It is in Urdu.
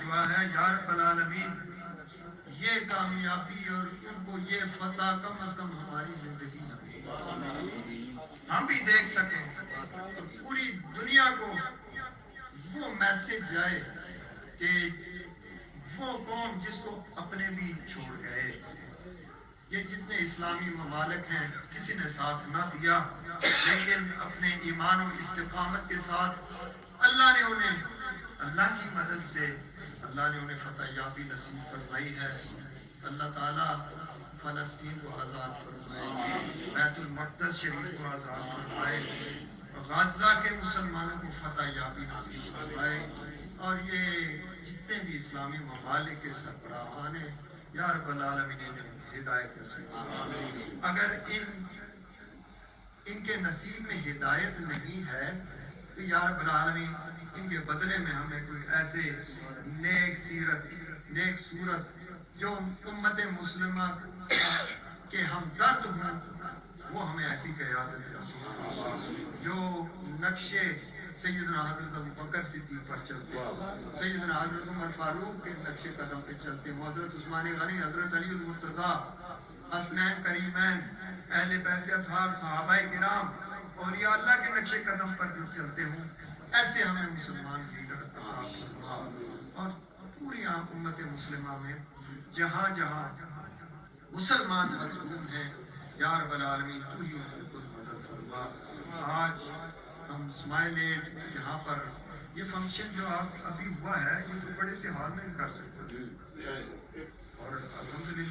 دعا ہے یا رب العالمین یہ کامیابی اور ان کو یہ فتح کم از کم ہماری زندگی میں ہم بھی دیکھ سکیں اور پوری دنیا کو وہ میسج جائے کہ وہ قوم جس کو اپنے بھی چھوڑ گئے، یہ جتنے اسلامی ممالک ہیں کسی نے ساتھ نہ دیا، لیکن اپنے ایمان و استقامت کے ساتھ اللہ نے انہیں اللہ کی مدد سے اللہ نے انہیں فتح یابی نصیب فرمائی ہے۔ اللہ تعالیٰ فلسطین کو آزاد فرمائے، بیت المقدس شریف کو آزاد فرمائے، غزہ کے مسلمانوں کو فتح یابی نصیب فرمائے، اور یہ جتنے بھی اسلامی ممالک کے سربراہان ہیں یا رب العالمین انہیں ہدایت نصیب فرمائے۔ اگر ان کے نصیب میں ہدایت نہیں ہے تو یا رب العالمین ان کے بدلے میں ہمیں کوئی ایسے نیک صورت جو امت مسلمہ کے ہم درد ہوں وہ ہمیں ایسی قیادت نصیب فرمائے جو نقشے سیدنا حضرت ابوبکر صدیق پر چلتے ہیں، سیدنا حضرت عمر فاروق کے نقشے قدم پہ چلتے ہیں، حضرت عثمان غنی، حضرت علی المرتضیٰ، حسنین کریمین، اہل بیت اطہار، صحابہ کرام اور یا اللہ کے نقشے قدم پر جو چلتے ہوں، ایسے ہمیں مسلمان لیڈر عطا فرما، اور پوری امت مسلمہ میں جہاں جہاں مسلمان مظلوم ہیں یا رب العالمین تو ہی ان کو مدد فرما۔ آج ہم اسمائل ایڈ یہاں پر یہ فنکشن جو ابھی ہوا ہے یہ تو بڑے سے حال میں کر سکتے ہیں، اور الحمدللہ